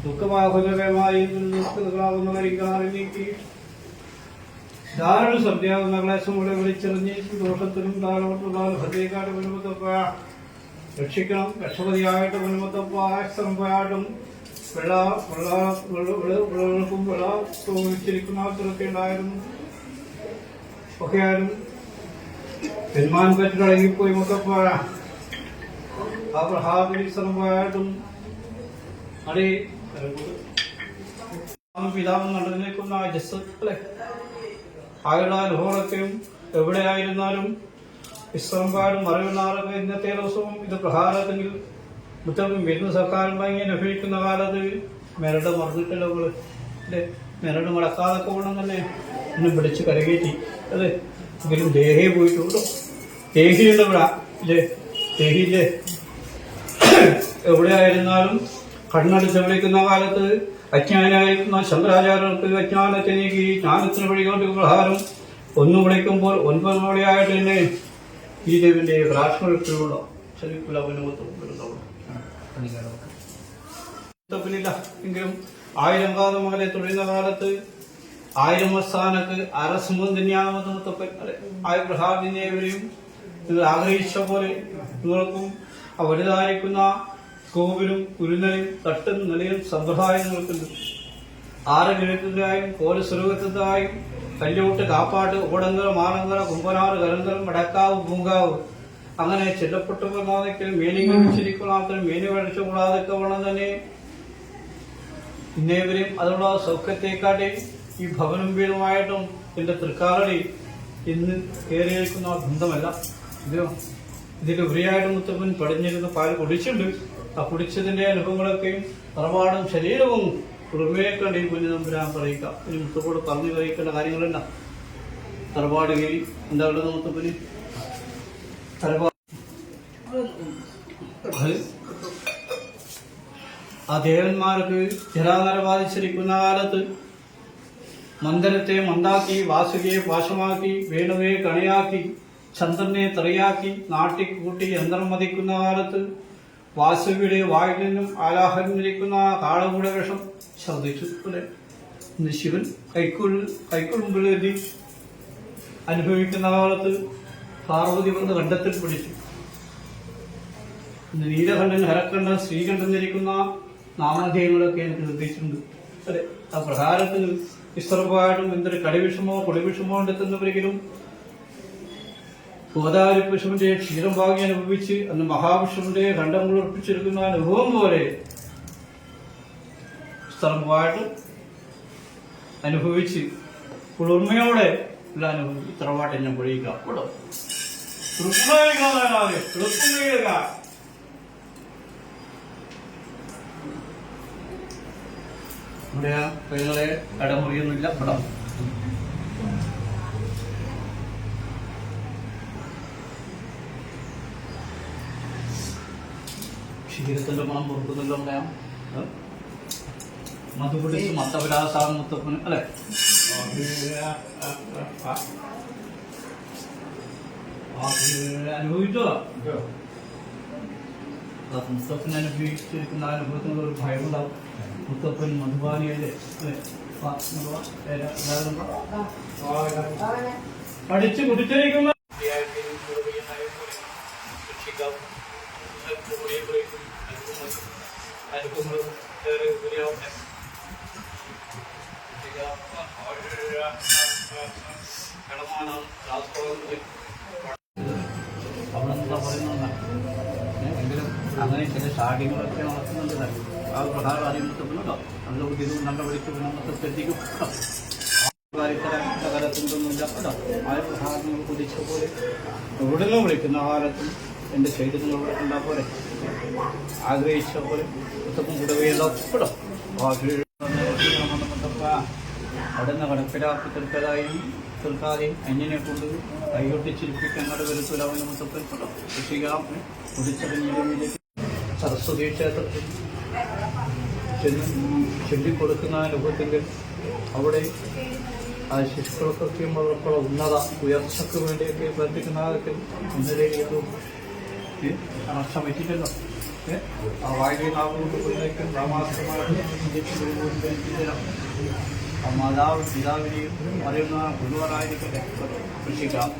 ദുഃഖമാകുന്നവരുമായി ധാരാളം സന്ധ്യാവുന്ന ക്ലാസ്സുകളെ വിളിച്ചെറിഞ്ഞ് ദോഷത്തിനും ധാരാളത്തുള്ള ഹൃദയക്കാട് കുടുംബത്തപ്പ രക്ഷിക്കണം. രക്ഷപതിയായിട്ട് കുടുംബത്തപ്പായിട്ടും വെള്ളക്കും വെള്ളത്തിരിക്കുന്നതൊക്കെ ഉണ്ടായിരുന്നു. ഒക്കെയായിരുന്നു പെരുമാൻ പറ്റിടങ്ങിപ്പോയി മുത്തപ്പ ആ പ്രഹാദിസമായിട്ടും അടി പിതാവ് നടന്നു നിൽക്കുന്ന ജസ് അല്ലെ ആയുള്ള അനുഭവങ്ങളൊക്കെയും എവിടെയായിരുന്നാലും വിശ്രമക്കാരും മറവില്ലാറൊക്കെ ഇന്നത്തെ ദിവസവും ഇത് പ്രഹാരത്തെങ്കിൽ മുത്തപ്പം വരുന്ന സർക്കാരും വാങ്ങി അനുഭവിക്കുന്ന കാലത്ത് മെരട് മറന്നിട്ടില്ല നമ്മള് അല്ലെ മെരട് മടക്കാതൊക്കെ വേണം തന്നെ എന്നെ പിടിച്ച് കരകയറ്റി അതെ എങ്കിലും ദേഹി പോയിട്ടുണ്ടോ ദേഹിയുണ്ട് ഇവിടെ ഇല്ലേ ദേഹിയില്ലേ എവിടെയായിരുന്നാലും കണ്ണടിച്ച് വിളിക്കുന്ന കാലത്ത് അജ്ഞാനായിരിക്കുന്ന ശങ്കരാചാര്യർക്ക് അജ്ഞാനത്തെ നീക്കി ജ്ഞാനത്തിന് വഴികൊണ്ട് പ്രഹാരം ഒന്നു വിളിക്കുമ്പോൾ 9 മണിയായിട്ട് തന്നെ ഈ ദേവിന്റെ പ്രാഷ്മൃത്തിലുള്ള ശരിപ്പില്ല എങ്കിലും 1000 കാലം മകളെ തുടരുന്ന കാലത്ത് 1000 വർഷാനക്ക് അരസുമം തന്നെയാണെന്ന് മുത്തപ്പൻ ആ പ്രഹാദിനെവരെയും നിങ്ങൾ ആഗ്രഹിച്ച പോലെ നിങ്ങൾക്കും അവരുതായിരിക്കുന്ന കോവിലും കുരുന്നലും തട്ടും നിലയും സമ്പ്രദായം നിൽക്കുന്നു. 6 കിഴക്കുന്നതായും കോല സ്വരൂപത്തിൻ്റെതായും കല്ലോട്ട് കാപ്പാട്ട് ഓടങ്കര മാനങ്കര കുമ്പനാറ് കരന്തരം വടക്കാവ് പൂങ്കാവ് അങ്ങനെ ചെല്ലപ്പെട്ടവർ മേനികൾ വെച്ചിരിക്കുന്ന മേനി കഴിച്ചു കൂടാതൊക്കെ വേണം തന്നെ ഇന്നേവരെയും അതിനുള്ള സൗഖ്യത്തെക്കാട്ടി ഈ ഭവനം വീടുമായിട്ടും എന്റെ തൃക്കാലടി ഇന്ന് കയറിയിരിക്കുന്ന ബന്ധമല്ല ഇതിൽ ഉപരിയായിട്ട് മുത്തപ്പൻ പടിഞ്ഞിരുന്ന പാല് കുടിച്ചിട്ടുണ്ട്. ആ കുടിച്ചതിന്റെ അനുഭവങ്ങളൊക്കെയും തറവാടും ശരീരവും കുറുമയെ കണ്ട് ഈ കുഞ്ഞു നമ്പുരാൻ പറയുക. ഇനി മുത്തപ്പോട് പറഞ്ഞു കഴിക്കേണ്ട കാര്യങ്ങളല്ല. തറവാട് കയറി എന്താ ഉള്ളത് മുത്തപ്പന് ആ ദേവന്മാർക്ക് ജരാനര ബാധിച്ചിരിക്കുന്ന കാലത്ത് മന്ദരത്തെ മന്ദാക്കി വാസുകിയെ പാശമാക്കി വേണുവെ കണിയാക്കി ചന്ദ്രനെ തറയാക്കി നാട്ടിക്കൂട്ടി യന്ത്രം മതിക്കുന്ന കാലത്ത് വാസുകിയുടെ വായിൽ നിന്നും ആലാഹരിക്കുന്ന കാളകൂടെ വിഷം ഛർദിച്ചു. ശിവൻ കൈക്കൊള്ളുമ്പോഴേക്ക് അനുഭവിക്കുന്ന കാലത്ത് പാർവതി വന്ന് കണ്ടത്തിൽ പിടിച്ചു. നീലകണ്ഠൻ ഹരക്കണ്ഠൻ ശ്രീകണ്ഠൻ ധരിക്കുന്ന നാമധേയങ്ങളൊക്കെ എനിക്ക് നിർദ്ദേശിച്ചിട്ടുണ്ട്. അതെ ആ പ്രകാരത്തിന് വിസ്തൃതമായിട്ടും എന്തൊരു കടിവിഷമോ പൊടിവിഷമോ ഉണ്ടെത്തുന്നവരെങ്കിലും ഗോദാവരി പശുവിന്റെ ക്ഷീരം വാങ്ങി അനുഭവിച്ച് അന്ന് മഹാവിഷ്ണുവിന്റെ ഖണ്ഡങ്ങൾ ഉറപ്പിച്ചിരിക്കുന്ന അനുഭവം പോലെ സ്ഥലമായിട്ട് അനുഭവിച്ച് കുളിർമയോടെ ഉള്ള അനുഭവം ഇത്രമായിട്ട് എന്നെ പൊഴിയിക്കാം കേട്ടോ. ഇവിടെ കൈകളെ അടമുറിയൊന്നുമില്ല പടം ക്ഷീരത്തിന്റെ മണം പൊറുക്കുന്നില്ല പറയാം. മധു പിടിച്ച് മത്തവിലാസാണ് മുത്തപ്പന് അല്ലെ അനുഭവിച്ചോ മുത്തപ്പൻ അനുഭവിച്ചിരിക്കുന്ന അനുഭവത്തിനുള്ള ഒരു ഭയമുണ്ടാവും. മുത്തപ്പൻ മധുബാനിയല്ലേ പഠിച്ച് കുടിച്ചിരിക്കുന്ന അവളെന്താ പറയുന്ന എങ്കിലും അങ്ങനെ ചില ഷാഡിങ്ങളൊക്കെ നടത്തുന്നുണ്ട്. ആ പ്രധാന അറിയുമ്പോഴോ നല്ല ബുദ്ധിമുട്ട് നല്ല വിളിച്ച് ശ്രദ്ധിക്കും. കലത്തുണ്ടൊന്നുമില്ല കേട്ടോ. ആ പ്രധാനങ്ങൾ കുതിച്ച പോലെ എവിടുന്ന് വിളിക്കുന്ന കാലത്തും എന്റെ ശരീരത്തിൽ ഉണ്ടാ പോലെ ആഗ്രഹിച്ച പോലെ പുസ്തകം കൂടവേണ്ടോ അവിടെ നിന്ന് കടപ്പിലാക്കി തീർക്കലായും തീർക്കാതെയും അന്യനെ കൊണ്ട് കൈകൊട്ടിച്ചിരിപ്പിക്കാൻ വരുത്തൂല അവന് മുത്തപ്പൻ രക്ഷിക്കാം കുടിച്ചതിന് സരസ്വതി ക്ഷേത്രത്തിൽ ചെന്ന് ചൊല്ലിക്കൊടുക്കുന്ന അനുഭവത്തിൽ അവിടെ ആ ശിശുക്കൾക്കൊക്കെ ഉള്ള ഉന്നത ഉയർച്ചയ്ക്ക് വേണ്ടിയൊക്കെ പ്രവർത്തിക്കുന്ന കാര്യത്തിൽ ഇന്നലെയും ശ്രമിച്ചിട്ടല്ലോ ആ വായിക നാവുകൊണ്ടുപോയേക്കും രാമാസ്ത്രമായിട്ട് മാതാവ് പിതാവിനെയും അറിയുന്ന ഗുരുവരായിരിക്കട്ടെ കൃഷിക്കാം.